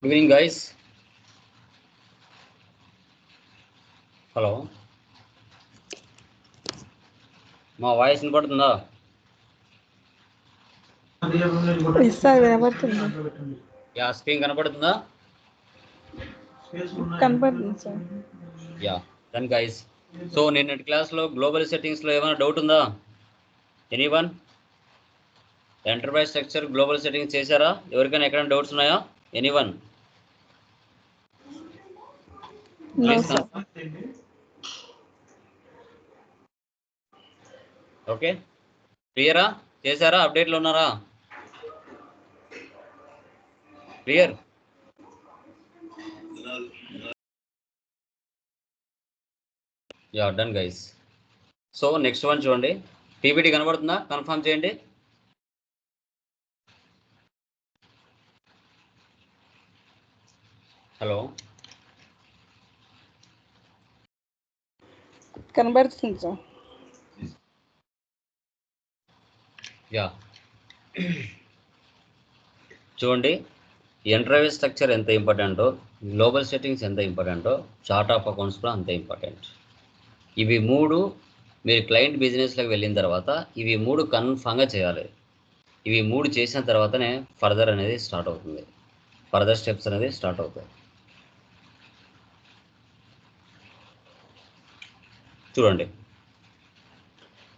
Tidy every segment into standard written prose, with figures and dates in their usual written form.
Good evening, guys. Hello, మా voice వినపడుతుందా? Sir వినపడుతుంది. యా, స్క్రీన్ కనపడుతుందా? కనపడుతుంది sir. Yeah, done guys. So నిన్నటి క్లాస్లో గ్లోబల్ సెట్టింగ్స్లో ఏమైనా డౌట్ ఉందా? Anyone? Enterprise structure global settings చేశారా? ఎవరికైనా ఎక్కడైనా డౌట్స్ ఉన్నాయా? ఎనీవన్? ఓకే, క్లియరా? చేశారా? అప్డేట్లో ఉన్నారా? Clear? Yeah, done guys. So next one చూడండి. పీపీటీ కనబడుతుందా? కన్ఫర్మ్ చేయండి. హలో, కనబడుతుంది సార్. యా, చూడండి, ఎంటర్ప్రైజ్ స్ట్రక్చర్ ఎంత ఇంపార్టెంటో, గ్లోబల్ సెట్టింగ్స్ ఎంత ఇంపార్టెంటో, చార్ట్ ఆఫ్ అకౌంట్స్ కూడా అంతే ఇంపార్టెంట్. ఇవి మూడు మీరు క్లయింట్ బిజినెస్లోకి వెళ్ళిన తర్వాత ఇవి మూడు కన్ఫామ్గా చేయాలి. ఇవి మూడు చేసిన తర్వాతనే ఫర్దర్ అనేది స్టార్ట్ అవుతుంది, ఫర్దర్ స్టెప్స్ అనేది స్టార్ట్ అవుతాయి. చూడండి,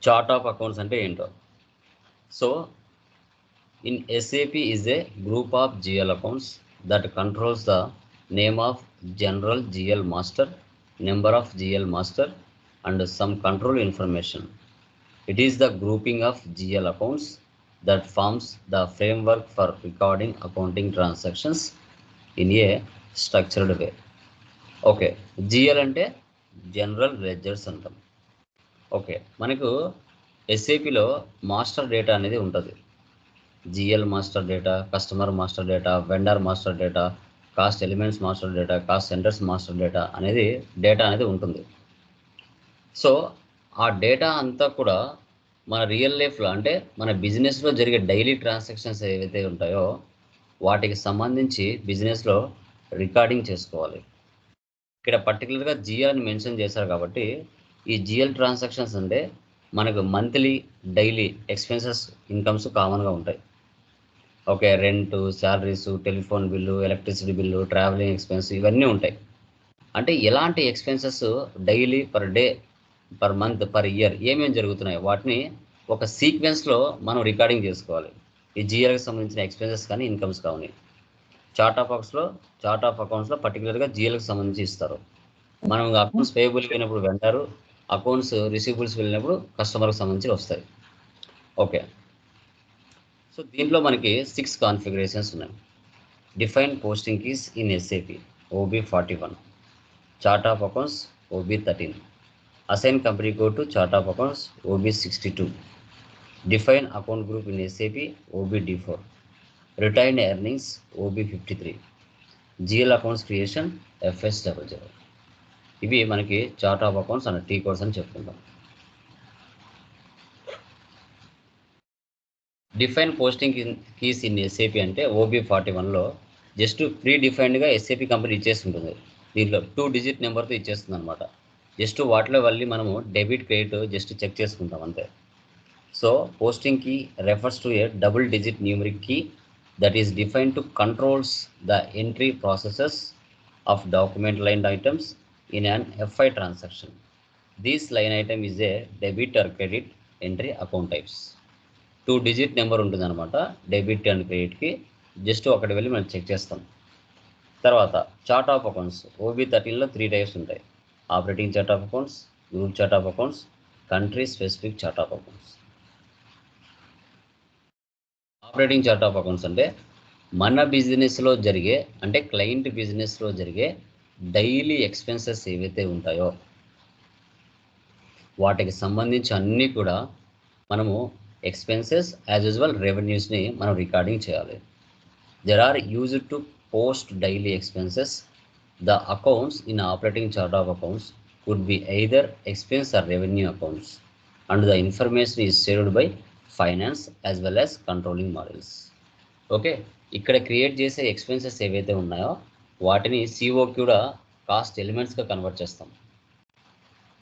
చార్ట్ ఆఫ్ అకౌంట్స్ అంటే ఏంటో. So in SAP is a group of GL accounts that controls the name of general GL master, number of GL master, and some control information. It is the grouping of GL accounts that forms the framework for recording accounting transactions in a structured way. Okay, GL అంటే general ledgers అంటాం. Okay, మనకు SAPలో master data అనేది ఉంటుంది. GL master data, customer master data, vendor master data, cost elements master data, cost centres master data అనేది ఉంటుంది. So ఆ data అంతా కూడా మన రియల్ లైఫ్లో అంటే మన బిజినెస్లో జరిగే డైలీ ట్రాన్సాక్షన్స్ ఏవైతే ఉంటాయో వాటికి సంబంధించి బిజినెస్లో రికార్డింగ్ చేసుకోవాలి. ఇక్కడ పర్టికులర్గా GL అని మెన్షన్ చేశారు కాబట్టి ఈ GL ట్రాన్సాక్షన్స్ అంటే మనకు మంత్లీ, డైలీ ఎక్స్పెన్సెస్, ఇన్కమ్స్ కామన్గా ఉంటాయి. Okay, rent, salaries, telephone bill, electricity bill, travelling expense ఇవన్నీ ఉంటాయి. అంటే ఎలాంటి expenses daily, per day, per month, per year ఏమేమి జరుగుతున్నాయి వాటిని ఒక సీక్వెన్స్లో మనం రికార్డింగ్ చేసుకోవాలి. ఈ GLకి సంబంధించిన ఎక్స్పెన్సెస్ కానీ ఇన్కమ్స్ కానీ చార్ట్ ఆఫ్ అకౌంట్స్లో పర్టికులర్గా GLకి సంబంధించి ఇస్తారు. మనం అకౌంట్స్ పేయబుల్ వెళ్ళినప్పుడు వెంటారు, అకౌంట్స్ రిసీవబుల్స్ వెళ్ళినప్పుడు కస్టమర్కి సంబంధించి వస్తాయి. ఓకే, సో దీంట్లో మనకి 6 కాన్ఫిగరేషన్స్ ఉన్నాయి. Define posting keys in SAP OB41, chart of accounts OB13, assign company code to chart of accounts OB62, define account group in SAP OBD4, retained earnings OB53, GL accounts creation FS00. ఇవి మనకి chart of accounts అనే T codes అని చెప్పుకుంటాం. Define posting keys in SAP అంటే OB41లో just pre డిఫైన్డ్గా SAP company ఇచ్చేస్తుంటుంది. దీంట్లో 2 digit నెంబర్తో ఇచ్చేస్తుంది అనమాట. జస్ట్ వాటిలో వెళ్ళి మనము డెబిట్, క్రెడిట్ జస్ట్ చెక్ చేసుకుంటాం అంతే. So posting key refers to a double digit numeric key that is defined to controls the entry processes of document line items in an FI transaction. This line item is a debit or credit entry account types. 2 digit number ఉంటుంది అనమాట debit and క్రెడిట్కి. Just ఒకటి వెళ్ళి మనం check చేస్తాం. తర్వాత chart of accounts OB13లో 3 types ఉంటాయి. Operating chart of accounts, group chart of accounts, country specific chart of accounts. Operating chart of accounts అంటే మన బిజినెస్లో జరిగే, అంటే క్లయింట్ బిజినెస్లో జరిగే డైలీ ఎక్స్పెన్సెస్ ఏవైతే ఉంటాయో వాటికి సంబంధించి అన్నీ కూడా మనము ఎక్స్పెన్సెస్ యాజ్ యూజువల్ రెవెన్యూస్ని మనం రికార్డింగ్ చేయాలి. There are used to post daily expenses. The accounts in operating chart of accounts could be either expense or revenue accounts and the information is shared by finance as well as controlling models. Okay, ఇక్కడ create చేసే expenses ఏవైతే ఉన్నాయో వాటిని CO కూడా cost ఎలిమెంట్స్గా convert చేస్తాం,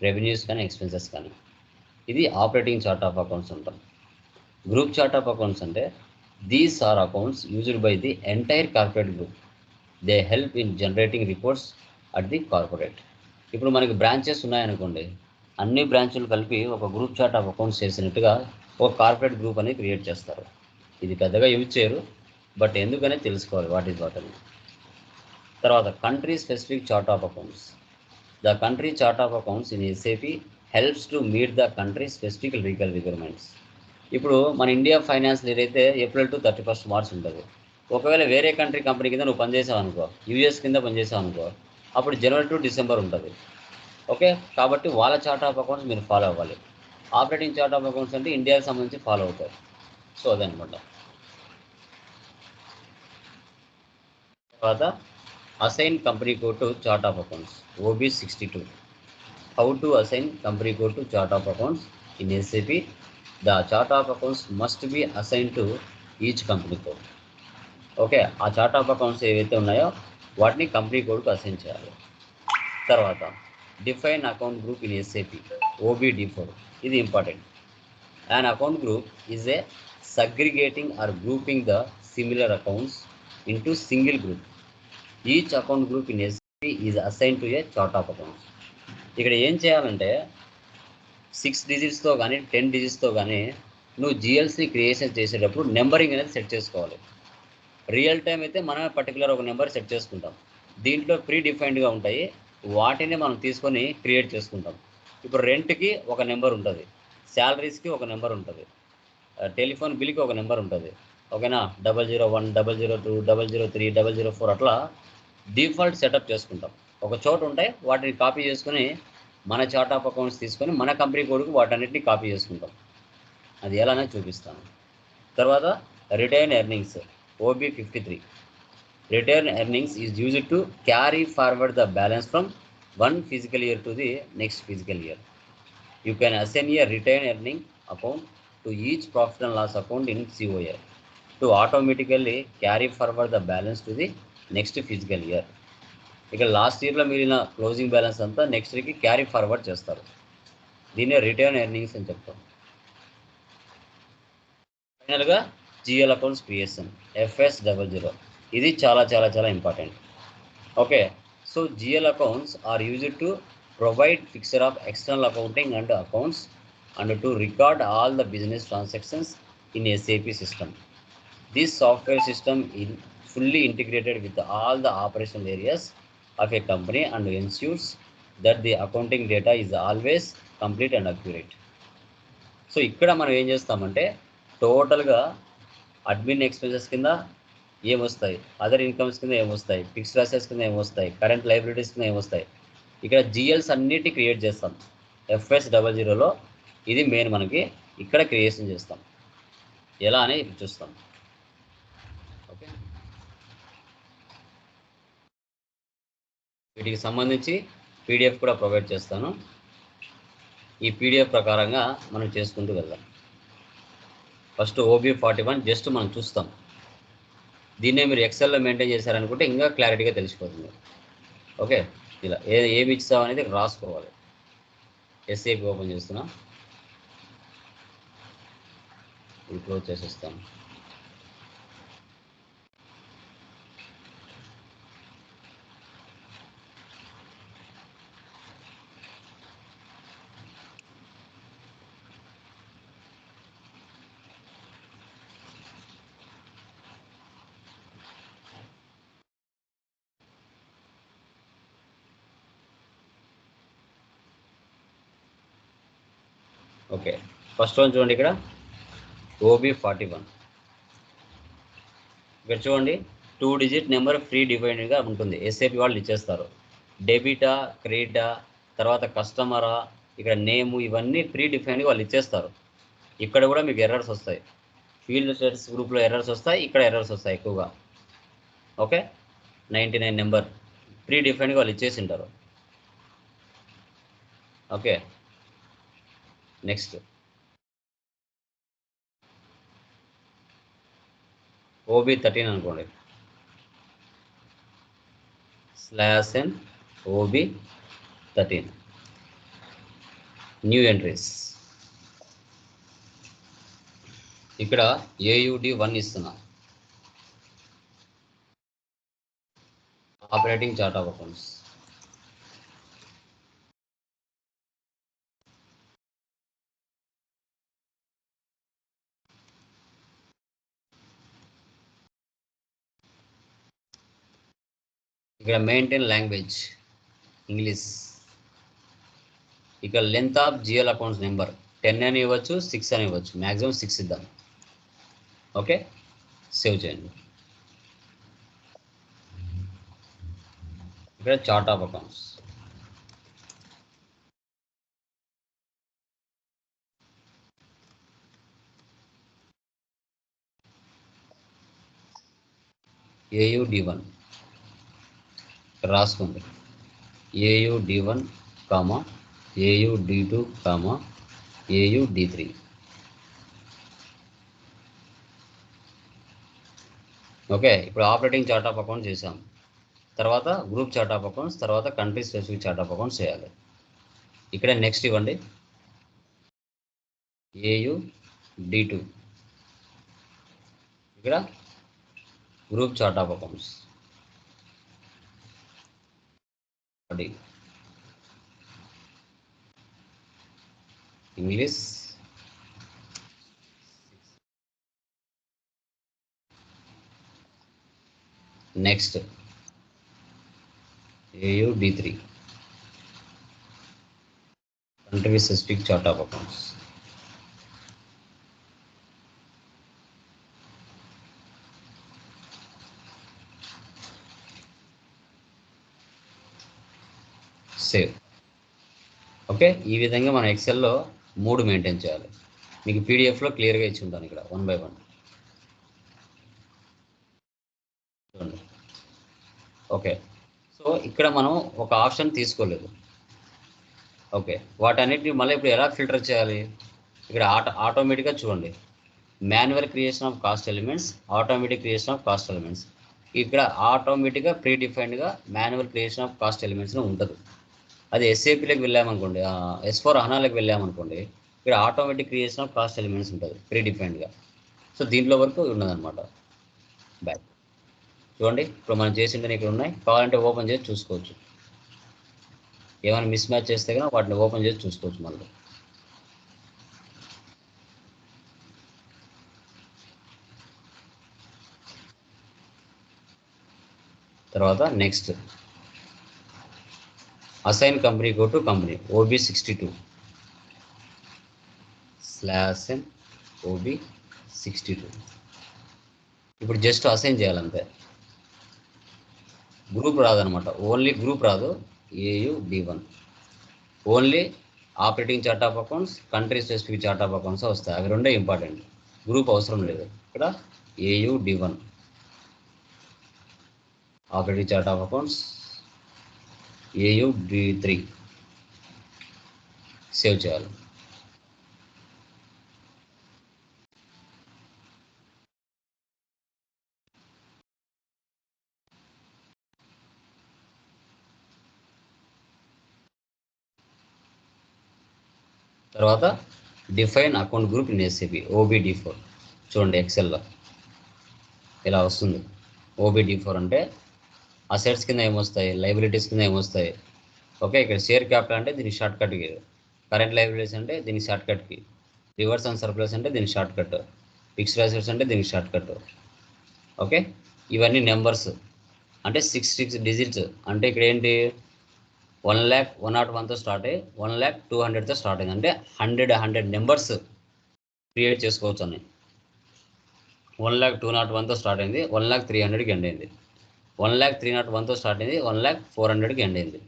revenues కానీ expenses కానీ. ఇది ఆపరేటింగ్ చార్ట్ ఆఫ్ అకౌంట్స్ ఉంటాం. గ్రూప్ చార్ట్ ఆఫ్ అకౌంట్స్ అంటే these are accounts used by the entire corporate group. They help in generating reports at the corporate. ఇప్పుడు మనకి బ్రాంచెస్ ఉన్నాయనుకోండి, అన్ని బ్రాంచులు కలిపి ఒక గ్రూప్ చార్ట్ ఆఫ్ అకౌంట్స్ చేసినట్టుగా ఒక కార్పొరేట్ గ్రూప్ అనేది క్రియేట్ చేస్తారు. ఇది పెద్దగా యూజ్ చేయరు, బట్ ఎందుకనే తెలుసుకోవాలి వాట్ ఈజ్ వాట్ అని. తర్వాత country specific chart of accounts. The country chart of accounts in SAP helps to meet the country specific legal requirements. ఇప్పుడు మన ఇండియా ఫైనాన్స్ అయితే ఏప్రిల్ టు 31 మార్చ్ ఉంటుంది. ఒకవేళ వేరే కంట్రీ కంపెనీ కింద నువ్వు పనిచేసావు అనుకో, యూఎస్ కింద పనిచేసావు అనుకో, అప్పుడు జనవరి టు డిసెంబర్ ఉంటుంది. ఓకే, కాబట్టి వాళ్ళ చార్ట్ ఆఫ్ అకౌంట్స్ మీరు ఫాలో అవ్వాలి. ఆపరేటింగ్ చార్ట్ ఆఫ్ అకౌంట్స్ అంటే ఇండియాకి సంబంధించి ఫాలో అవుతారు. సో అదనమాట. తర్వాత assign company code to chart of accounts, OB 62. How to assign company code to chart of accounts in SAP. The chart of accounts must be assign to each company code. Okay, ఆ chart of accounts ఏవైతే ఉన్నాయో వాటిని company కోడ్కు assign చేయాలి. తర్వాత define account group in SAP, OBD4. ఇది important. An account group is a segregating or grouping the similar accounts into single group. Each account group in SAP is assign to a chart of accounts. ఇక్కడ ఏం చేయాలంటే 6 డిజిట్స్తో కానీ 10 డిజిట్స్తో కానీ నువ్వు జిఎల్స్ని creation చేసేటప్పుడు numbering అనేది set చేసుకోవాలి. రియల్ టైం అయితే మనమే పర్టికులర్ ఒక నెంబర్ సెట్ చేసుకుంటాం. దీంట్లో ప్రీ డిఫైన్డ్గా ఉంటాయి, వాటిని మనం తీసుకొని క్రియేట్ చేసుకుంటాం. ఇప్పుడు రెంట్కి ఒక నెంబర్ ఉంటుంది, శాలరీస్కి ఒక నెంబర్ ఉంటుంది, టెలిఫోన్ బిల్కి ఒక నెంబర్ ఉంటుంది. ఓకేనా, 001, 002, 003, 004 అట్లా డిఫాల్ట్ సెటప్ చేసుకుంటాం. ఒక చోట ఉంటాయి, వాటిని కాపీ చేసుకొని మన చార్ట్ ఆఫ్ అకౌంట్స్ తీసుకొని మన కంపెనీ కోడ్కి వాటన్నిటిని కాపీ చేసుకుంటాం. అది ఎలానే చూపిస్తాను. తర్వాత retain earnings, OB53. Return earnings is used to carry forward the balance from one fiscal year to the next fiscal year. You can assign a return earning account to each profit and loss account in COA to automatically carry forward the balance to the next fiscal year. ఇక్కడ last ఇయర్లో మిగిలిన closing balance అంతా next ఇయర్కి carry forward చేస్తారు. దీన్నే return earnings అని చెప్తాం. ఫైనల్గా జిఎల్ అకౌంట్స్ క్రియేషన్, FS00. ఇది చాలా చాలా చాలా important. Okay, so GL accounts are used to provide fixture of external accounting and accounts and to record all the business transactions in SAP system. This software system in fully integrated with all the operational areas of a company and ensures that the accounting data is always complete and accurate. So ఇక్కడ మనం ఏం చేస్తామంటే టోటల్గా admin expenses కింద ఏమొస్తాయి, other incomes కింద ఏమొస్తాయి, fixed assets కింద ఏమొస్తాయి, కరెంట్ లైబిలిటీస్ కింద ఏమొస్తాయి, ఇక్కడ జిఎల్స్ అన్నిటి క్రియేట్ చేస్తాం. FS00లో ఇది మెయిన్ మనకి ఇక్కడ క్రియేషన్ చేస్తాం. ఎలా అని చూస్తాం. ఓకే, వీటికి సంబంధించి PDF కూడా ప్రొవైడ్ చేస్తాను. ఈ PDF ప్రకారంగా మనం చేసుకుంటూ వెళ్దాం. ఫస్ట్ OB41 జస్ట్ మనం చూస్తాం. దీన్నే మీరు ఎక్సెల్లో మెయింటైన్ చేశారనుకుంటే ఇంకా క్లారిటీగా తెలిసిపోతుంది. ఓకే, ఇలా ఏమి ఇచ్చావు అనేది రాసుకోవాలి. ఎస్ఏపి ఓపెన్ చేస్తున్నా, ఇది క్లోజ్ చేసేస్తాను. ఓకే, ఫస్ట్ వన్ చూడండి, ఇక్కడ OB41. ఇక్కడ చూడండి 2 డిజిట్ నెంబర్ ఫ్రీ డిఫైన్డ్గా ఉంటుంది. ఎస్ఏపి వాళ్ళు ఇచ్చేస్తారు. డెబిటా, క్రెడిటా, తర్వాత కస్టమరా, ఇక్కడ నేము, ఇవన్నీ ప్రీ డిఫైన్డ్గా వాళ్ళు ఇచ్చేస్తారు. ఇక్కడ కూడా మీకు ఎర్రర్స్ వస్తాయి. ఫీల్డ్ స్టేటస్ గ్రూప్లో ఎర్రర్స్ వస్తాయి, ఇక్కడ ఎర్రర్స్ వస్తాయి ఎక్కువగా. ఓకే, 99 నెంబర్ ప్రీ డిఫైన్డ్గా వాళ్ళు ఇచ్చేసి ఉంటారు. ఓకే, నెక్స్ట్ OB13 అనుకోండి, /n OB13 న్యూ ఎంట్రీస్. ఇక్కడ AUD1 ఇస్తున్నా, ఆపరేటింగ్ చార్ట్ ఆఫ్ అకౌంట్స్. ఇక్కడ మెయింటైన్ లాంగ్వేజ్ ఇంగ్లీష్. ఇక length of GL accounts number 10 అని ఇవ్వచ్చు, 6 అని ఇవ్వచ్చు, మ్యాక్సిమం 6 ఇద్దాం. ఓకే, సేవ్ చేయండి. ఇక్కడ చార్ట్ ఆఫ్ అకౌంట్స్. AUD1 రాసుకోండి. AUD1, AUD2, AUD3. ఓకే, ఇప్పుడు ఆపరేటింగ్ చార్ట్ ఆఫ్ అకౌంట్స్ చేసాం. తర్వాత గ్రూప్ చార్ట్ ఆఫ్ అకౌంట్స్, తర్వాత country specific chart of accounts చేయాలి. ఇక్కడ నెక్స్ట్ ఇవ్వండి AUD2. ఇక్కడ group chart of accounts. English. Next AUD3 country specific chart of accounts. Save. Okay, ఈ విధంగా మనం ఎక్సెల్లో 3 మెయింటైన్ చేయాలి. మీకు పీడిఎఫ్లో క్లియర్గా ఇచ్చి ఉంటాను ఇక్కడ 1 by 1 చూడండి. ఓకే, సో ఇక్కడ మనం ఒక ఆప్షన్ తీసుకోలేదు. ఓకే, వాటన్నిటిని మళ్ళీ ఇప్పుడు ఎలా ఫిల్టర్ చేయాలి? ఇక్కడ ఆటోమేటిక్గా చూడండి, manual creation of cost elements, automatic creation of cost elements. ఇక్కడ ఆటోమేటిక్గా ప్రీ డిఫైన్డ్గా manual creation of cost elements ఉంటుంది. అది SAPలోకి వెళ్ళామనుకోండి, S/4HANAలోకి వెళ్ళామనుకోండి, ఇక్కడ automatic creation of cost elements ఉంటుంది ప్రీ డిఫైన్డ్గా. సో దీంట్లో వరకు ఉన్నదన్నమాట. బ్యాక్ చూడండి, ఇప్పుడు మనం చేసిందని ఇక్కడ ఉన్నాయి. కావాలంటే ఓపెన్ చేసి చూసుకోవచ్చు. ఏమైనా మిస్ మ్యాచ్ చేస్తే కనుక వాటిని ఓపెన్ చేసి చూసుకోవచ్చు మళ్ళీ. తర్వాత next assign company, go to company OB62 /n OB62. ఇప్పుడు జస్ట్ అసైన్ చేయాలంతే. గ్రూప్ రాదనమాట, ఓన్లీ గ్రూప్ రాదు. AUD1 only operating chart of accounts, country specific chart of accounts వస్తాయి. అవి రెండే ఇంపార్టెంట్, గ్రూప్ అవసరం లేదు. ఇక్కడ AUD1 operating chart of accounts, AUD3 save చేయాలి. తర్వాత define account group in SAP OBD4. చూడండి ఎక్సెల్లో ఇలా వస్తుంది. OBD4 అంటే అసెట్స్ కింద ఏమొస్తాయి, లైబిలిటీస్ కింద ఏమొస్తాయి. ఓకే, ఇక్కడ షేర్ క్యాపిటల్ అంటే దీని షార్ట్ కట్కి, కరెంట్ లైబిలిటీస్ అంటే దీని షార్ట్ కట్కి, రివర్స్ అండ్ సర్ప్లస్ అంటే దీని షార్ట్ కట్, ఫిక్స్డ్ అసెట్స్ అంటే దీనికి షార్ట్ కట్. ఓకే, ఇవన్నీ నెంబర్స్ అంటే 6 డిజిట్స్. అంటే ఇక్కడ ఏంటి, 1,01,101తో స్టార్ట్ అయ్యి 1,02,100తో స్టార్ట్ అయింది. అంటే 100 నెంబర్స్ క్రియేట్ చేసుకోవచ్చు అని. 1,02,101తో స్టార్ట్ అయింది, 1,03,100కి ఎండ్ అయింది. 1,03,101తో స్టార్ట్ అయింది, 1,04,100కి ఎండ్ అయింది.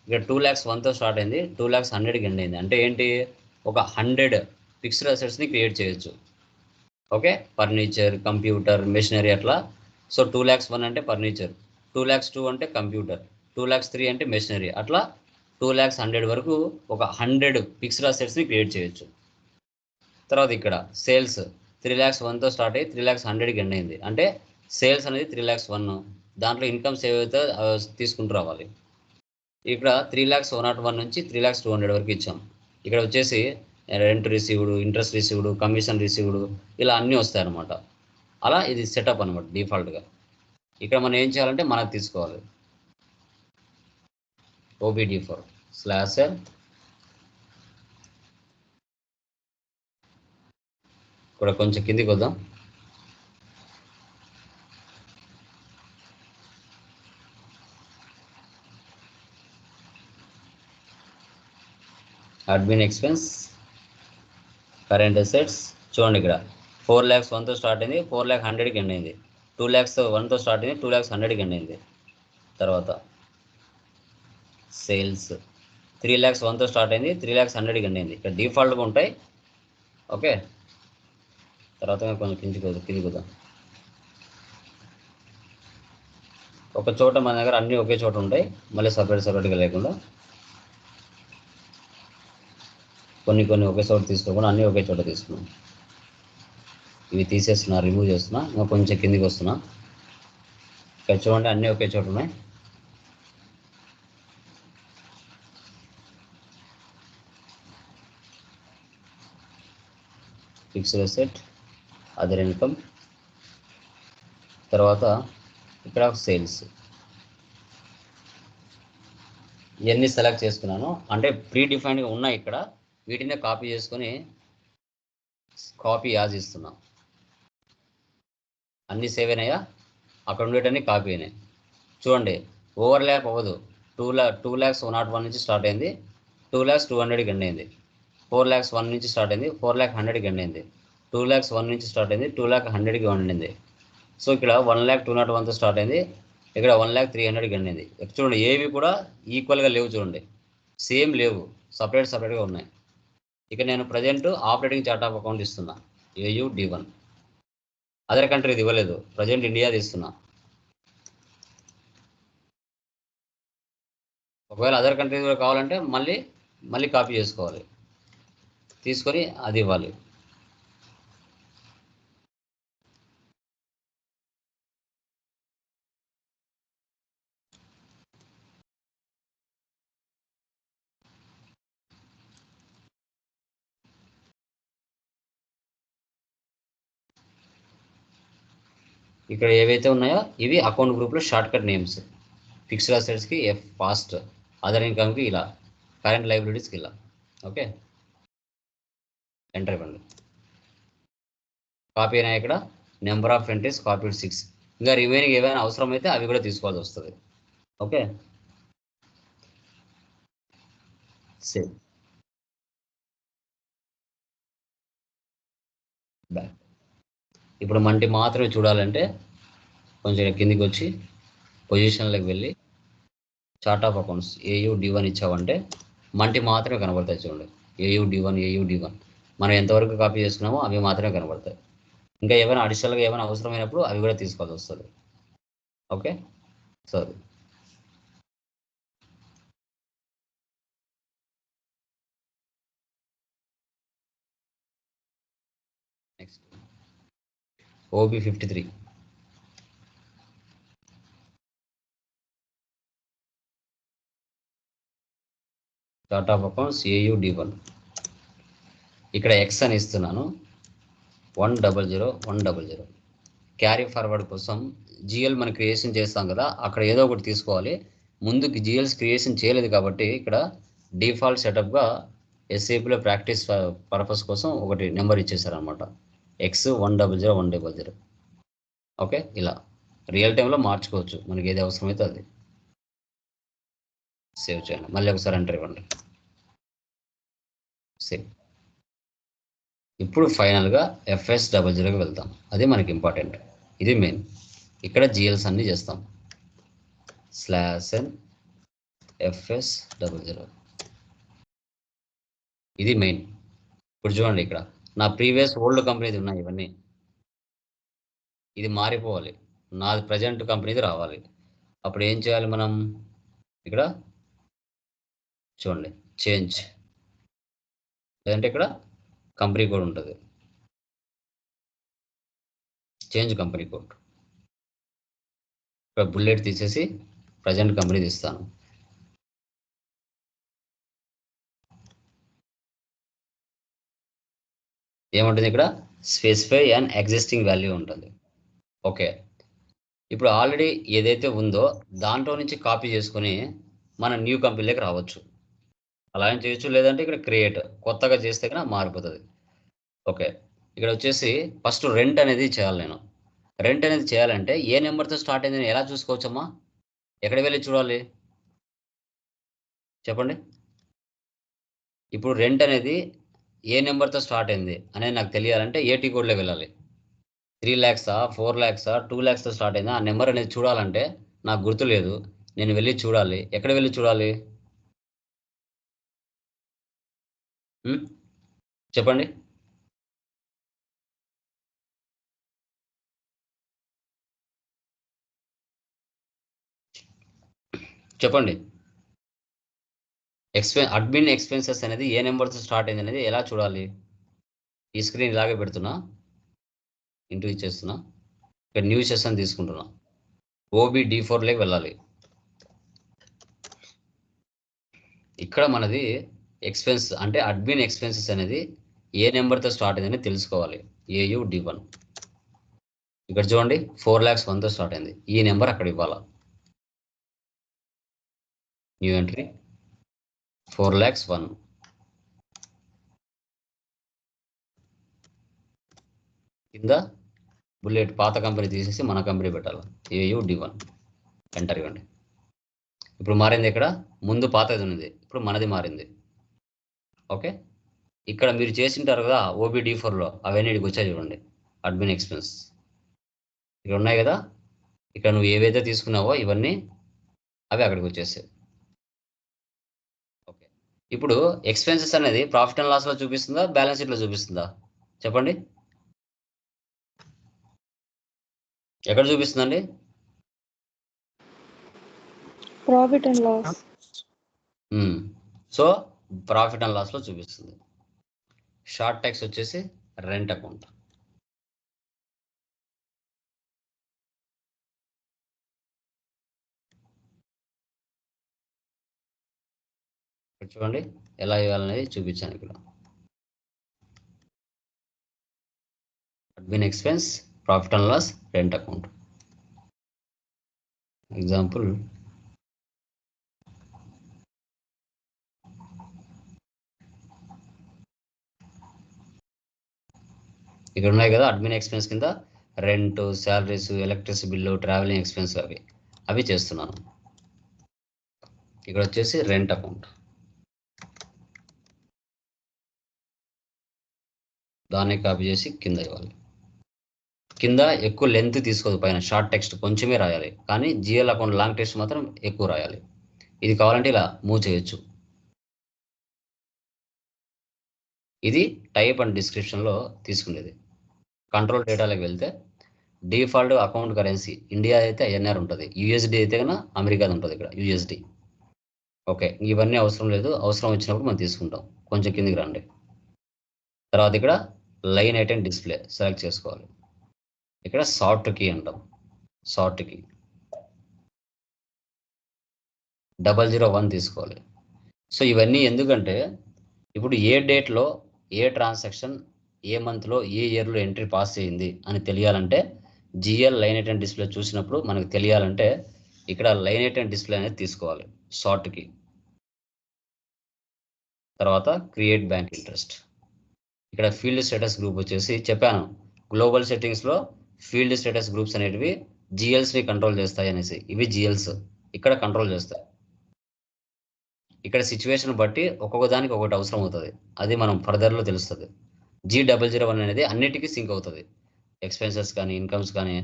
ఇక్కడ 2,01,100తో స్టార్ట్ అయింది, 2,00,100కి ఎండ్ అయింది. అంటే ఏంటి, ఒక 100 ఫిక్స్డ్ అసెట్స్ని క్రియేట్ చేయొచ్చు. ఓకే, ఫర్నిచర్, కంప్యూటర్, మెషినరీ అట్లా. సో 2,01,000 అంటే ఫర్నిచర్, 2,02,000 అంటే కంప్యూటర్, 2,03,000 అంటే మెషినరీ, అట్లా 2,100,000 వరకు ఒక 100 ఫిక్స్డ్ అసెట్స్ని క్రియేట్ చేయొచ్చు. తర్వాత ఇక్కడ సేల్స్ 3,01,000తో స్టార్ట్ అయ్యి 3,100,000కి ఎండ్ అయింది. అంటే సేల్స్ అనేది 3,01,000, దాంట్లో ఇన్కమ్ సేవ్ అయితే తీసుకుంటూ రావాలి. ఇక్కడ 3,01,01 నుంచి 3,02,000 వరకు ఇచ్చాం. ఇక్కడ వచ్చేసి rent received, interest received, commission received, ఇలా అన్నీ వస్తాయన్నమాట. అలా ఇది సెటప్ అనమాట డిఫాల్ట్గా. ఇక్కడ మనం ఏం చేయాలంటే మనకు తీసుకోవాలి. OBD4 /L ఇక్కడ కొంచెం కిందికి వద్దాం. అడ్మిన్ ఎక్స్పెన్స్, కరెంట్ అసెట్స్ చూడండి. ఇక్కడ 4,01,000తో స్టార్ట్ అయింది, 4,100,000కి ఎండ్ అయింది. 2,01,000తో స్టార్ట్ అయింది, 2,100,000కి ఎండ్ అయింది. తర్వాత సేల్స్ 3,01,000తో స్టార్ట్ అయింది, 3,100,000కి ఎండ్ అయింది. ఇక్కడ డిఫాల్ట్గా ఉంటాయి. ఓకే, తర్వాత కొంచెం కిందికి వద్దాం. ఒక చోట మన దగ్గర అన్నీ ఒకే చోట ఉంటాయి, మళ్ళీ సపరేట్గా లేకుండా కొన్ని ఒకే చోట తీసుకోకుండా అన్నీ ఒకే చోట తీసుకున్నాం. ఇవి తీసేస్తున్నా, రిమూవ్ చేస్తున్నా, ఇంకా కొంచెం కిందికి వస్తున్నా. ఇక్కడ చూడండి అన్నీ ఒకే చోట ఉన్నాయి. ఫిక్స్డ్ అసెట్, అదర్ ఇన్కమ్, తర్వాత ఇక్కడ సేల్స్. ఇవన్నీ సెలెక్ట్ చేసుకున్నాను, అంటే ప్రీ డిఫైన్డ్గా ఉన్నాయి. ఇక్కడ వీటినే కాపీ చేసుకొని కాపీ యాజ్ ఇస్తున్నా. అన్నీ సేవ్ అయినాయా? అక్కడ ఉండేటన్నీ కాపీ అయినాయి. చూడండి, ఓవర్లాప్ అవ్వదు. 2,01,000 నుంచి స్టార్ట్ అయింది, 2,02,000కి ఎండ్ అయింది. 4,01,000 నుంచి స్టార్ట్ అయింది, 4,100,000కి ఎండ్ అయింది. 2,01,000 నుంచి స్టార్ట్ అయింది, 2,100,000కి ఎండ్ అయింది. సో ఇక్కడ 1,02,01,000తో స్టార్ట్ అయింది, ఇక్కడ 1,03,000కి ఎండ్ అయింది. చూడండి, ఏవి కూడా ఈక్వల్గా లేవు. చూడండి, సేమ్ లేవు, సపరేట్గా ఉన్నాయి. ఇక నేను present operating chart of account ఇస్తున్నా, AUD1. అదర్ కంట్రీది ఇవ్వలేదు, ప్రజెంట్ ఇండియాది ఇస్తున్నా. ఒకవేళ అదర్ కంట్రీ కూడా కావాలంటే మళ్ళీ కాపీ చేసుకోవాలి, తీసుకొని అది ఇవ్వాలి. ఇక్కడ ఏవైతే ఉన్నాయో ఇవి అకౌంట్ గ్రూప్లో షార్ట్ కట్ నేమ్స్. ఫిక్స్డ్ అసెట్స్కి F ఫాస్ట్, అదర్ ఇన్కమ్కి ఇలా, కరెంట్ లైబిలిటీస్కి ఇలా. ఓకే, ఎంటర్ ఇవ్వండి. కాపీ అయినా ఇక్కడ నెంబర్ ఆఫ్ ఎంట్రీస్ కాపీడ్ 6. ఇంకా రిమైనింగ్ ఏవైనా అవసరం అయితే అవి కూడా తీసుకోవాల్సి వస్తుంది. Okay, save back. ఇప్పుడు మంటి మాత్రమే చూడాలంటే కొంచెం కిందికి వచ్చి పొజిషన్లోకి వెళ్ళి చార్ట్ ఆఫ్ అకౌంట్స్ AUD1 ఇచ్చామంటే మంటి మాత్రమే కనబడతాయి. చూడండి, AUD1. మనం ఎంతవరకు కాపీ చేసుకున్నామో అవి మాత్రమే కనబడతాయి. ఇంకా ఏమైనా అడిషనల్గా ఏమైనా అవసరమైనప్పుడు అవి కూడా తీసుకోవాల్సి వస్తుంది. ఓకే, సరే. Next OB53. Chart of accounts AUD1. ఇక్కడ X అని ఇస్తున్నాను, 100. క్యారీ ఫార్వర్డ్ కోసం GL మనం క్రియేషన్ చేస్తాం కదా, అక్కడ ఏదో ఒకటి తీసుకోవాలి. ముందుకి GLs క్రియేషన్ చేయలేదు కాబట్టి ఇక్కడ డిఫాల్ట్ సెటప్గా SAPలో ప్రాక్టీస్ పర్పస్ కోసం ఒకటి నెంబర్ ఇచ్చేసారనమాట, X 100. ఓకే, ఇలా రియల్ టైంలో మార్చుకోవచ్చు మనకి ఏది అవసరమైతే అది. సేవ్ చేయండి, మళ్ళీ ఒకసారి ఎంటర్ ఇవ్వండి, సేవ్. ఇప్పుడు ఫైనల్గా FS00కి వెళ్తాం, అది మనకి ఇంపార్టెంట్, ఇది మెయిన్. ఇక్కడ GLs అన్నీ చేస్తాం, /n FS00, ఇది మెయిన్. ఇప్పుడు చూడండి, ఇక్కడ నా ప్రీవియస్ ఓల్డ్ కంపెనీది ఉన్నాయి ఇవన్నీ. ఇది మారిపోవాలి, నాది ప్రజెంట్ కంపెనీది రావాలి. అప్పుడు ఏం చేయాలి మనం? ఇక్కడ చూడండి, చేంజ్, లేదంటే ఇక్కడ కంపెనీ కోడ్ ఉంటుంది. Change company code. ఇక్కడ బుల్లెట్ తీసేసి ప్రజెంట్ కంపెనీ తీస్తాను. ఏముంటుంది ఇక్కడ? స్పెసిఫై అండ్ ఎగ్జిస్టింగ్ వాల్యూ ఉంటుంది. ఓకే, ఇప్పుడు ఆల్రెడీ ఏదైతే ఉందో దాంట్లో నుంచి కాపీ చేసుకొని మన న్యూ కంపెనీలోకి రావచ్చు. అలా ఏం చేయొచ్చు, లేదంటే ఇక్కడ క్రియేట్ కొత్తగా చేస్తే కన్నా మారిపోతుంది. ఓకే, ఇక్కడ వచ్చేసి ఫస్ట్ రెంట్ అనేది చేయాలి. నేను రెంట్ అనేది చేయాలంటే ఏ నెంబర్తో స్టార్ట్ అయింది నేను ఎలా చూసుకోవచ్చమ్మా? ఎక్కడ వెళ్ళి చూడాలి చెప్పండి? ఇప్పుడు రెంట్ అనేది ఏ నెంబర్తో స్టార్ట్ అయింది అనేది నాకు తెలియాలంటే ఏటీ కోడ్లో వెళ్ళాలి. 3 lakhs 4 lakhs 2 lakhsతో స్టార్ట్ అయింది. ఆ నెంబర్ అనేది చూడాలంటే నాకు గుర్తులేదు, నేను వెళ్ళి చూడాలి. ఎక్కడ వెళ్ళి చూడాలి చెప్పండి? చెప్పండి. అడ్మిన్ ఎక్స్పెన్సెస్ అనేది ఏ నెంబర్తో స్టార్ట్ అయింది అనేది ఎలా చూడాలి? ఈ స్క్రీన్ ఇలాగే పెడుతున్నా, ఇంటూ ఇచ్చేస్తున్నా, ఇక్కడ న్యూ సెషన్ తీసుకుంటున్నా, OBD4లోకి వెళ్ళాలి. ఇక్కడ మనది ఎక్స్పెన్స్ అంటే అడ్మిన్ ఎక్స్పెన్సెస్ అనేది ఏ నెంబర్తో స్టార్ట్ అయిందని తెలుసుకోవాలి. AUD1. ఇక్కడ చూడండి 4,01,000తో స్టార్ట్ అయింది. ఈ నెంబర్ అక్కడ ఇవ్వాలా. New entry 4,01,000. కింద బుల్లెట్ పాత కంపెనీ తీసేసి మన కంపెనీ పెట్టాలి, AUD1. ఎంటర్ ఇవ్వండి. ఇప్పుడు మారింది. ఇక్కడ ముందు పాతది ఉన్నది, ఇప్పుడు మనది మారింది. ఓకే, ఇక్కడ మీరు చేసింటారు కదా OBD4లో, అవన్నీ ఇక్కడికి వచ్చాయి చూడండి. అడ్మిన్ ఎక్స్పెన్స్ ఇక్కడ ఉన్నాయి కదా. ఇక్కడ నువ్వు ఏవైతే తీసుకున్నావో ఇవన్నీ అవి అక్కడికి వచ్చేసాయి. ఓకే, ఇప్పుడు ఎక్స్పెన్సెస్ అనేది ప్రాఫిట్ అండ్ లాస్లో చూపిస్తుందా, బ్యాలెన్స్ షీట్లో చూపిస్తుందా చెప్పండి? ఎక్కడ చూపిస్తుందండి? Profit and loss. So profit and లాస్లో చూపిస్తుంది. షార్ట్ టెక్స్ట్ వచ్చేసి రెంట్ అకౌంట్. చూడండి ఎలా ఇవ్వాలనేది చూపించాను ఇక్కడ. Admin expense, profit and loss, rent account. Example ఇక్కడ ఉన్నాయి కదా. అడ్మిన్ ఎక్స్పెన్స్ కింద rent, salaries, electricity bill, travelling expense అవి చేస్తున్నాను. ఇక్కడ వచ్చేసి రెంట్ అకౌంట్. దాన్ని కాపీ చేసి కింద ఇవ్వాలి. కింద ఎక్కువ లెంత్ తీసుకోదు, పైన షార్ట్ టెక్స్ట్ కొంచెమే రాయాలి, కానీ GL అకౌంట్ లాంగ్ టెక్స్ట్ మాత్రం ఎక్కువ రాయాలి. ఇది కావాలంటే ఇలా మూవ్ చేయొచ్చు. ఇది టైప్ అండ్ డిస్క్రిప్షన్లో తీసుకునేది. కంట్రోల్ డేటాలోకి వెళ్తే డిఫాల్ట్ అకౌంట్ కరెన్సీ ఇండియా అయితే INR ఉంటుంది, USD అయితే కన్నా అమెరికాది ఉంటుంది. ఇక్కడ USD. ఓకే, ఇవన్నీ అవసరం లేదు, అవసరం వచ్చినప్పుడు మనం తీసుకుంటాం. కొంచెం కిందికి రండి. తర్వాత ఇక్కడ లైన్ ఐటెం డిస్ప్లే సెలెక్ట్ చేసుకోవాలి. ఇక్కడ సార్ట్ కీ అంటాం, సార్ట్ కీ 001 తీసుకోవాలి. సో ఇవన్నీ ఎందుకంటే ఇప్పుడు ఏ డేట్లో ఏ ట్రాన్సాక్షన్ ఏ మంత్లో ఏ ఇయర్లో ఎంట్రీ పాస్ అయ్యింది అని తెలియాలంటే GL లైన్ ఐటెం డిస్ప్లే చూసినప్పుడు మనకు తెలియాలంటే ఇక్కడ లైన్ ఐటెం డిస్ప్లే అనేది తీసుకోవాలి, సార్ట్ కీ. తర్వాత క్రియేట్ బ్యాంక్ ఇంట్రెస్ట్. ఇక్కడ ఫీల్డ్ స్టేటస్ గ్రూప్ వచ్చేసి చెప్పాను, గ్లోబల్ సెట్టింగ్స్లో ఫీల్డ్ స్టేటస్ గ్రూప్స్ అనేటివి GLస్ని కంట్రోల్ చేస్తాయి అనేసి. ఇవి GLs ఇక్కడ కంట్రోల్ చేస్తాయి. ఇక్కడ సిచ్యువేషన్ బట్టి ఒక్కొక్క దానికి ఒకటి అవసరం అవుతుంది, అది మనం ఫర్దర్లో తెలుస్తుంది. G001 అనేది అన్నిటికీ సింక్ అవుతుంది, ఎక్స్పెన్సెస్ కానీ ఇన్కమ్స్ కానీ.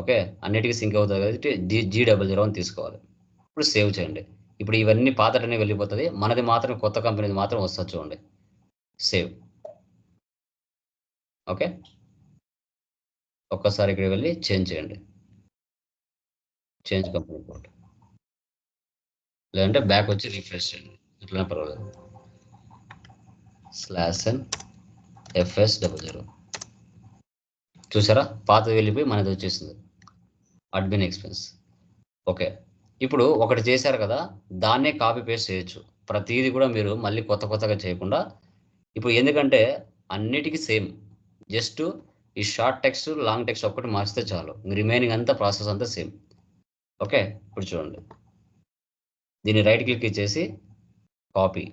ఓకే, అన్నిటికీ సింక్ అవుతుంది కాబట్టి G001 తీసుకోవాలి. ఇప్పుడు సేవ్ చేయండి. ఇప్పుడు ఇవన్నీ పాతటనే వెళ్ళిపోతుంది, మనది మాత్రం కొత్త కంపెనీది మాత్రం వస్తుంది చూడండి. సేవ్. ఓకే, ఒక్కసారి ఇక్కడ వెళ్ళి చేంజ్ చేయండి, చేంజ్ కంపెనీ కోడ్, లేదంటే బ్యాక్ వచ్చి రిఫ్రెష్ చేయండి, ఎట్లనే పర్వాలేదు. /n FS00 చూసారా, పాతది వెళ్ళిపోయి మనది వచ్చేసింది అడ్మిన్ ఎక్స్పెన్స్. ఓకే, ఇప్పుడు ఒకటి చేశారు కదా, దాన్నే కాపీ పేస్ట్ చేయొచ్చు. ప్రతిదీ కూడా మీరు మళ్ళీ కొత్తగా చేయకుండా, ఇప్పుడు ఎందుకంటే అన్నిటికీ సేమ్, జస్ట్ ఈ షార్ట్ టెక్స్ట్ లాంగ్ టెక్స్ట్ ఒక్కటి మార్చితే చాలు, రిమైనింగ్ అంతా ప్రాసెస్ అంతా సేమ్. ఓకే, ఇప్పుడు చూడండి, దీన్ని రైట్ క్లిక్ ఇచ్చేసి కాపీ,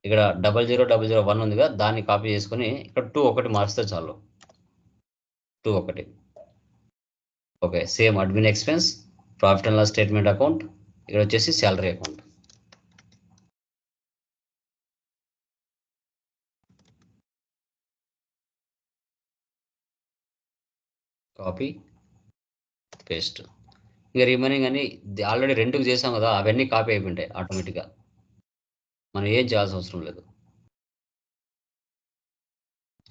ఇక్కడ 00001 ఉందిగా, దాన్ని కాపీ చేసుకొని ఇక్కడ 2 ఒకటి మార్చితే చాలు, 2 ఒకటి. Okay, same admin expense, profit and loss statement account, ఇక్కడ వచ్చేసి శాలరీ అకౌంట్. Copy paste. ఇక రిమైనింగ్ అని ఆల్రెడీ 2కి చేసాం కదా, అవన్నీ కాపీ అయిపోయింటాయి ఆటోమేటిక్గా, మనం ఏం చేయాల్సిన అవసరం లేదు.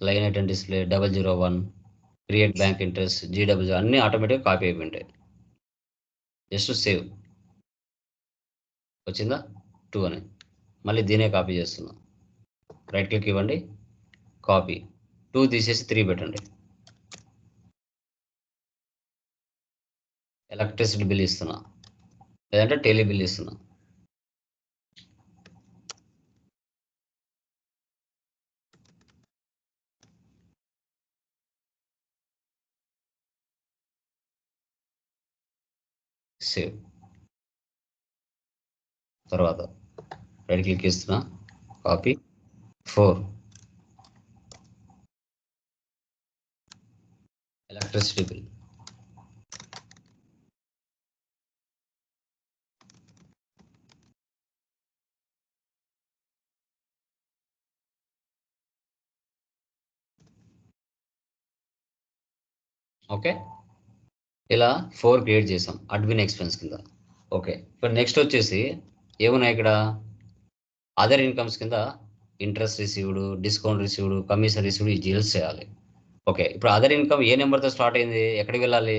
Line item display 001, create bank interest, GW అన్నీ ఆటోమేటిక్గా కాపీ అయిపోయింటాయి. జస్ట్ సేవ్ వచ్చిందా 2 అని, మళ్ళీ దీనే కాపీ చేస్తున్నాం. రైట్ క్లిక్ ఇవ్వండి, కాపీ, 2 తీసేసి 3 పెట్టండి. ఎలక్ట్రిసిటీ బిల్ ఇస్తున్నా, లేదంటే టెలి బిల్ ఇస్తున్నా. సేవ్. తర్వాత రైట్ క్లిక్ ఇస్తున్నా, కాపీ 4, ఎలక్ట్రిసిటీ బిల్. ఓకే, ఇలా 4 క్రియేట్ చేసాం అడ్మిన్ ఎక్స్పెన్స్ కింద. ఓకే, ఇప్పుడు నెక్స్ట్ వచ్చేసి ఏమున్నాయి ఇక్కడ, అదర్ ఇన్కమ్స్ కింద interest received, discount received, commission received, ఈ జీఎల్స్ చేయాలి. ఓకే, ఇప్పుడు అదర్ ఇన్కమ్ ఏ నెంబర్తో స్టార్ట్ అయింది, ఎక్కడికి వెళ్ళాలి,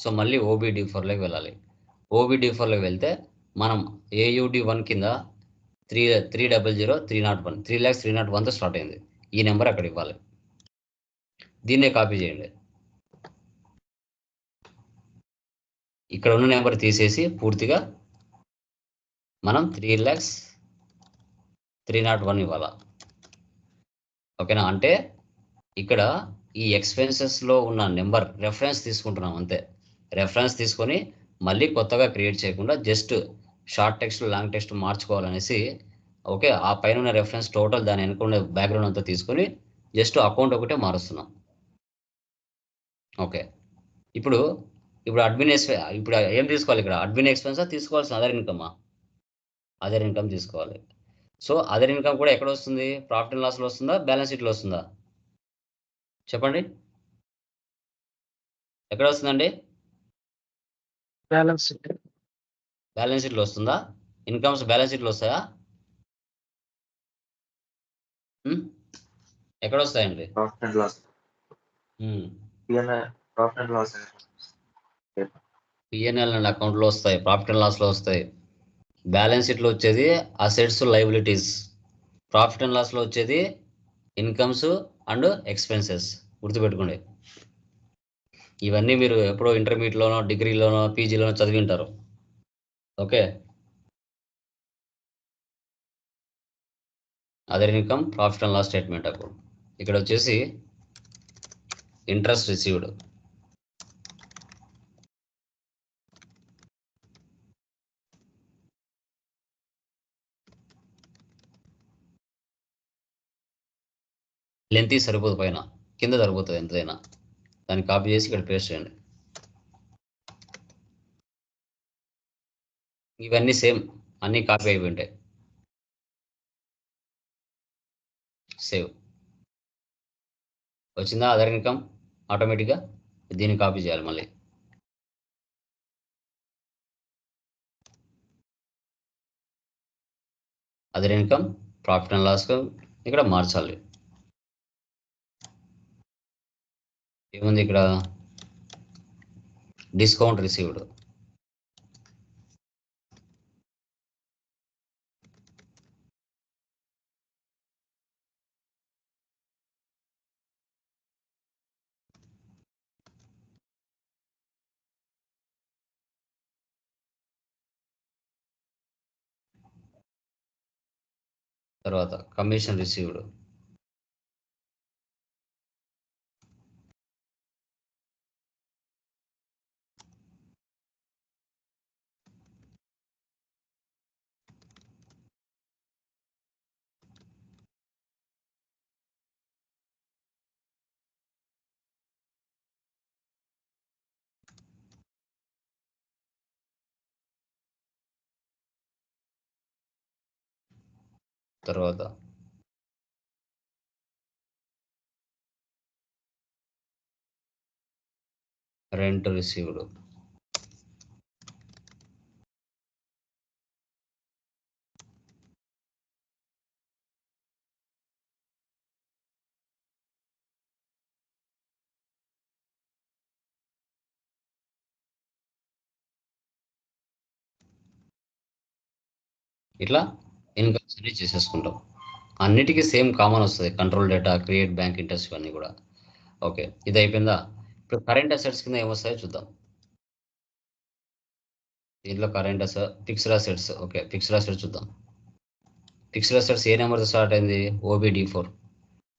సో మళ్ళీ OBD4లోకి వెళ్ళాలి. OBD4లోకి వెళ్తే మనం AUD1 కింద 3000301 3,03,01తో స్టార్ట్ అయింది, ఈ నెంబర్ అక్కడ ఇవ్వాలి. దీన్నే కాపీ చేయండి, ఇక్కడ ఉన్న నెంబర్ తీసేసి పూర్తిగా మనం 3,03,01 ఇవ్వాలా. ఓకేనా, అంటే ఇక్కడ ఈ ఎక్స్పెన్సెస్లో ఉన్న నెంబర్ రెఫరెన్స్ తీసుకుంటున్నాం అంతే. రెఫరెన్స్ తీసుకొని మళ్ళీ కొత్తగా క్రియేట్ చేయకుండా just short text long text మార్చుకోవాలనేసి, ఓకే, ఆ పైన ఉన్న రెఫరెన్స్ టోటల్ దాని వెనుకున్న బ్యాక్గ్రౌండ్ అంతా తీసుకొని జస్ట్ అకౌంట్ ఒకటే మారుస్తున్నాం. ఓకే, ఇప్పుడు అడ్మిన్ ఇప్పుడు ఏం తీసుకోవాలి, ఇక్కడ అడ్మిన్ ఎక్స్పెన్సా తీసుకోవాల్సిన అదర్ ఇన్కమా, అదర్ ఇన్కమ్ తీసుకోవాలి. సో అదర్ ఇన్కమ్ కూడా ఎక్కడ వస్తుంది, ప్రాఫిట్ అండ్ లాస్లో వస్తుందా, బ్యాలెన్స్ షీట్లో వస్తుందా, చెప్పండి, ఎక్కడ వస్తుందండి, బ్యాలెన్స్ షీట్లో వస్తుందా, ఇన్కమ్స్ బ్యాలెన్స్ షీట్లో వస్తాయా, ఎక్కడ వస్తాయండి, profit and loss profit and loss PNL and అకౌంట్లో వస్తాయి, ప్రాఫిట్ అండ్ లాస్లో వస్తాయి. బ్యాలెన్స్ షీట్లో వచ్చేది అసెట్స్ లయబిలిటీస్, ప్రాఫిట్ అండ్ లాస్లో వచ్చేది ఇన్కమ్స్ అండ్ ఎక్స్పెన్సెస్. గుర్తుపెట్టుకోండి, ఇవన్నీ మీరు ఎప్పుడో ఇంటర్మీడియట్లోనో డిగ్రీలోనో పీజీలోనో చదివి ఉంటారు. Okay, other income, profit and loss statement account, ఇక్కడ వచ్చేసి ఇంట్రెస్ట్ రిసీవ్డ్, లెంతీ సరిపోదు, పైన కింద సరిపోతుంది ఎంతైనా, దాన్ని కాపీ చేసి ఇక్కడ పేస్ట్ చేయండి. ఇవన్నీ సేమ్, అన్నీ కాపీ అయిపోయి ఉంటాయి. సేవ్ వచ్చిందా అదర్ ఇన్కమ్, ఆటోమేటిక్గా దీన్ని కాపీ చేయాలి మళ్ళీ. Other income, profit and loss ఇక్కడ మార్చాలి. ఏముంది ఇక్కడ, డిస్కౌంట్ రిసీవ్డ్, తర్వాత కమిషన్ రిసీవ్డ్, తర్వాత రెంట్ రిసీవ్డ్, ఇట్లా ఇన్కమ్స్ అన్ని చేసేసుకుంటాం. అన్నిటికీ సేమ్ కామన్ వస్తుంది, control data, create bank interest ఇవన్నీ కూడా. ఓకే, ఇది అయిపోయిందా? ఇప్పుడు కరెంట్ అసెట్స్ కింద ఏమొస్తాయో చూద్దాం. దీంట్లో current fixed assets. Okay, fixed assets చూద్దాం. ఫిక్స్డ్ అసెట్స్ ఏ నెంబర్తో స్టార్ట్ అయింది? OBD4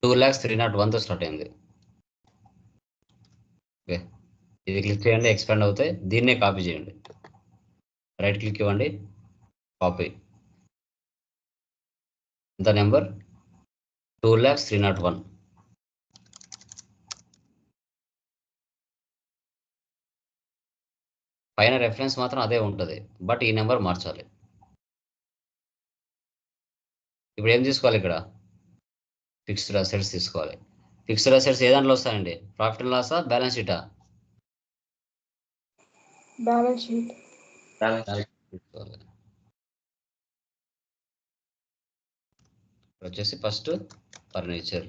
2,03,01తో స్టార్ట్ అయింది. ఓకే, ఇది క్లిక్ చేయండి, ఎక్స్పాండ్ అవుతాయి. దీన్నే కాపీ చేయండి, రైట్ క్లిక్ ఇవ్వండి, కాపీ. ఇంత నెంబర్ 2,03,01. పైన రెఫరెన్స్ మాత్రం అదే ఉంటుంది, బట్ ఈ నెంబర్ మార్చాలి. ఇప్పుడు ఏం తీసుకోవాలి? ఇక్కడ ఫిక్స్డ్ అసెట్స్ తీసుకోవాలి. ఫిక్స్డ్ అసెట్స్ ఏ దాంట్లో వస్తాయండి? ప్రాఫిట్ అండ్ లాసా, బ్యాలెన్స్ షీటా? Balance sheet. తీసుకోవాలి. వచ్చేసి first furniture,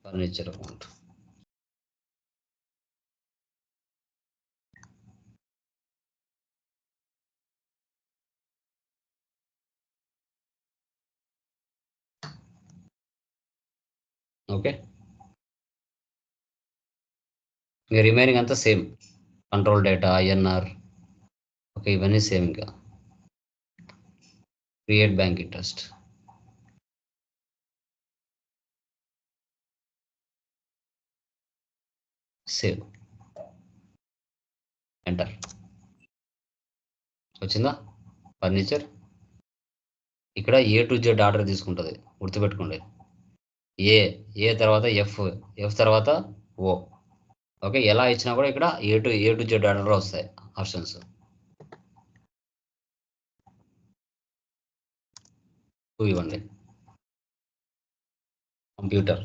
furniture amount. Okay, ఇంకా రిమైనింగ్ అంతా same, control data, INR. Okay, ఇవన్నీ సేమ్. ఇంకా create bank interest, save, enter. వచ్చిందా? ఫర్నిచర్ ఇక్కడ A to Z ఆర్డర్ తీసుకుంటుంది, గుర్తుపెట్టుకోండి. ఏ తర్వాత ఎఫ్ తర్వాత O. ఓకే, ఎలా ఇచ్చినా కూడా ఇక్కడ A to Z ఆర్డర్లో వస్తాయి ఆప్షన్స్. ఇవ్వండి, computer,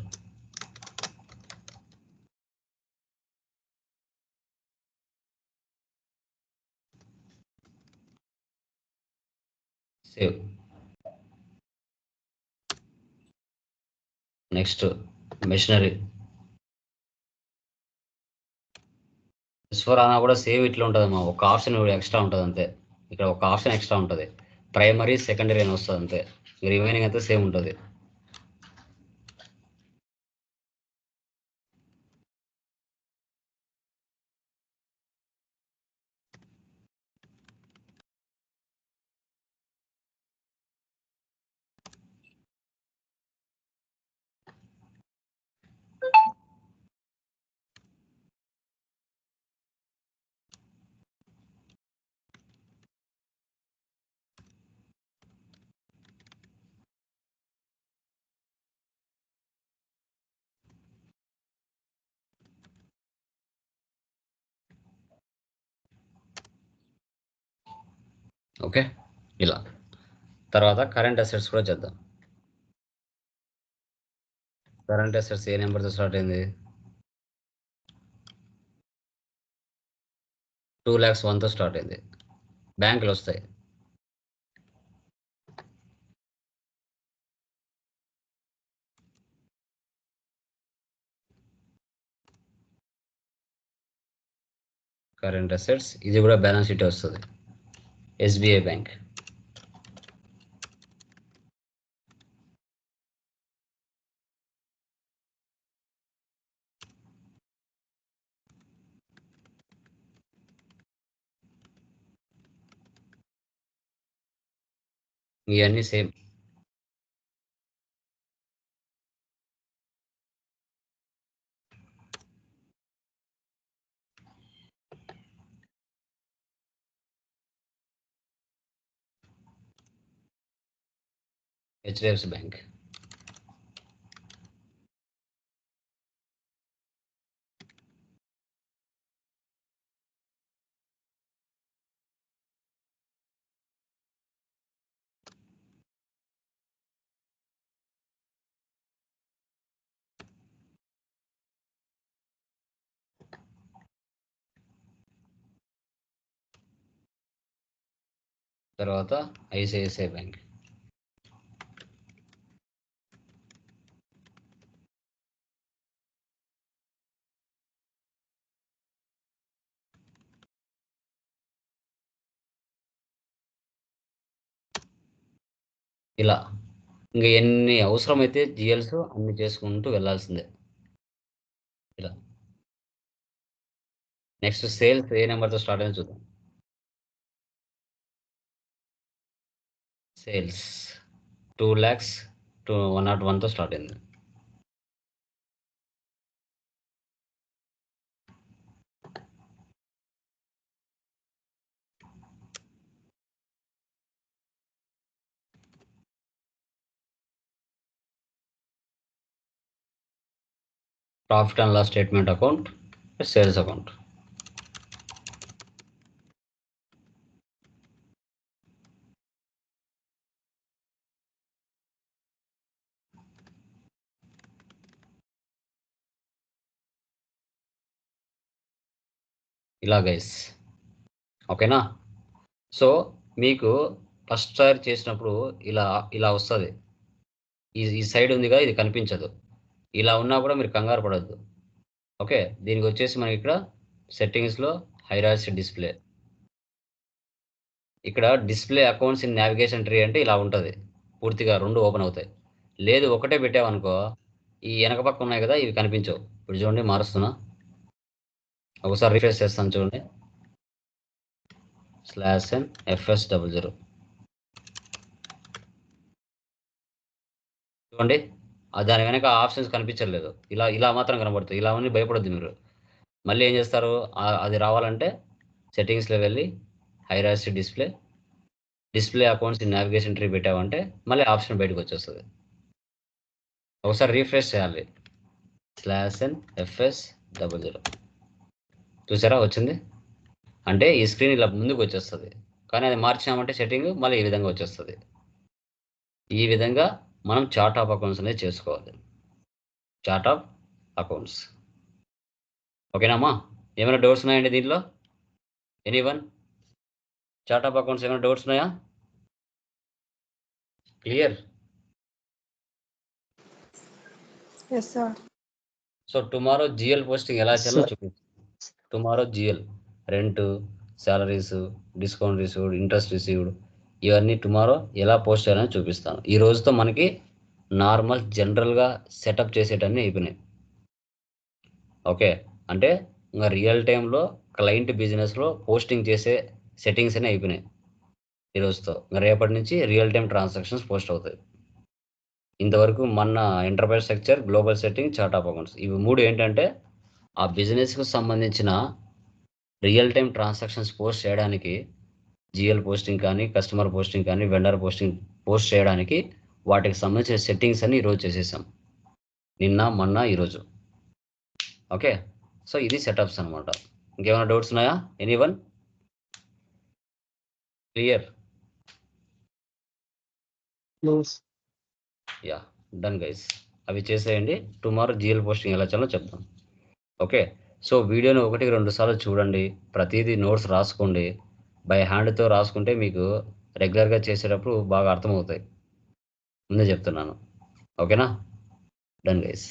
save. Next machinery. S4 అన్నా కూడా సేవ్ ఇట్లా ఉంటుంది అమ్మా, ఒక ఆప్షన్ ఎక్స్ట్రా ఉంటుంది అంతే. ఇక్కడ ఒక ఆప్షన్ ఎక్స్ట్రా ఉంటుంది, ప్రైమరీ సెకండరీ అని వస్తుంది అంతే. రిమైనింగ్ అంతా సేమ్ ఉంటుంది. ఓకే, ఇలా. తర్వాత కరెంట్ అసెట్స్ కూడా చేద్దాం. కరెంట్ అసెట్స్ ఏ నెంబర్తో స్టార్ట్ అయింది? 2,01తో స్టార్ట్ అయింది. బ్యాంకులు వస్తాయి. కరెంట్ అసెట్స్ ఇది కూడా బ్యాలెన్స్ షీట్ వస్తుంది. SBI బ్యాంక్, ఇవన్నీ సేమ్. HDFC bank. తర్వాత ఐసిఐసిఐ బ్యాంక్. ఇలా ఇంకా ఎన్ని అవసరమైతే జిఎల్స్ అన్ని చేసుకుంటూ వెళ్ళాల్సిందే. ఇలా నెక్స్ట్ సేల్స్ ఏ నెంబర్తో స్టార్ట్ అయింది చూద్దాం. సేల్స్ 2,01,101తో స్టార్ట్ అయింది. Profit and loss statement account, sales account. ఇలా గైస్, ఓకేనా? సో మీకు ఫస్ట్ సారి చేసినప్పుడు ఇలా వస్తుంది. ఈ సైడ్ ఉందిగా, ఇది కనిపించదు. ఇలా ఉన్నా కూడా మీరు కంగారు పడద్దు. ఓకే, దీనికి వచ్చేసి మనకి ఇక్కడ సెట్టింగ్స్లో హైరార్సీ డిస్ప్లే, ఇక్కడ display accounts in navigation tree అంటే ఇలా ఉంటుంది. పూర్తిగా 2 ఓపెన్ అవుతాయి. లేదు ఒకటే పెట్టామనుకో, ఈ వెనక పక్క ఉన్నాయి కదా, ఇవి కనిపించవు. ఇప్పుడు చూడండి, మారుస్తున్నా, ఒకసారి రిఫ్రెష్ చేస్తాను చూడండి. /n/fs00 చూడండి, దాని వెనక ఆప్షన్స్ కనిపించలేదు. ఇలా మాత్రం కనబడుతుంది. ఇలా అని భయపడద్దు మీరు. మళ్ళీ ఏం చేస్తారు, అది రావాలంటే సెట్టింగ్స్లో వెళ్ళి hierarchy display accounts in navigation tree పెట్టామంటే మళ్ళీ ఆప్షన్ బయటకు వచ్చేస్తుంది. ఒకసారి రీఫ్రెష్ చేయాలి. /n/fs00 చూసారా, వచ్చింది. అంటే ఈ స్క్రీన్ ఇలా ముందుకు వచ్చేస్తుంది. కానీ అది మార్చామంటే సెట్టింగ్ మళ్ళీ ఈ విధంగా వచ్చేస్తుంది. ఈ విధంగా మనం చార్ట్ ఆఫ్ అకౌంట్స్ అనేది చేసుకోవాలి. చార్ట్ ఆఫ్ అకౌంట్స్, ఓకేనామా? ఏమైనా డౌట్స్ ఉన్నాయండి దీంట్లో? ఎనీవన్? చార్ట్ ఆఫ్ అకౌంట్స్ ఏమైనా డౌట్స్ ఉన్నాయా? Clear? Yes, sir. So tomorrow GL posting ఎలా చేయాలో చూపిస్తాను. Tomorrow GL rent, salaries, discount received, interest received, ఇవన్నీ టుమారో ఎలా పోస్ట్ చేయాలని చూపిస్తాను. ఈ రోజుతో మనకి నార్మల్ జనరల్గా సెటప్ చేసేటన్నీ అయిపోయినాయి. ఓకే, అంటే ఇంకా రియల్ టైంలో క్లయింట్ బిజినెస్లో పోస్టింగ్ చేసే సెట్టింగ్స్ అన్నీ అయిపోయినాయి ఈ రోజుతో. ఇంకా రేపటి నుంచి రియల్ టైం ట్రాన్సాక్షన్స్ పోస్ట్ అవుతాయి. ఇంతవరకు మన enterprise structure, global setting, chart of accounts, ఇవి 3 ఏంటంటే ఆ బిజినెస్కు సంబంధించిన రియల్ టైం ట్రాన్సాక్షన్స్ పోస్ట్ చేయడానికి, జిఎల్ పోస్టింగ్ కానీ, కస్టమర్ పోస్టింగ్ కానీ, వెండర్ పోస్టింగ్ పోస్ట్ చేయడానికి వాటికి సంబంధించిన సెట్టింగ్స్ అన్ని ఈరోజు చేసేసాం. నిన్న, మొన్న, ఈరోజు. ఓకే, సో ఇది సెటప్స్ అనమాట. ఇంకేమైనా డౌట్స్ ఉన్నాయా? Anyone? Clear? Yeah, done guys. అవి చేసేయండి. టుమారో జిఎల్ పోస్టింగ్ ఎలా చేయాలో చెప్తాం. ఓకే, సో వీడియోని 1-2 సార్లు చూడండి. ప్రతిదీ నోట్స్ రాసుకోండి. బై హ్యాండ్తో రాసుకుంటే మీకు రెగ్యులర్గా చేసేటప్పుడు బాగా అర్థమవుతాయి. ముందే చెప్తున్నాను. ఓకేనా? Done guys.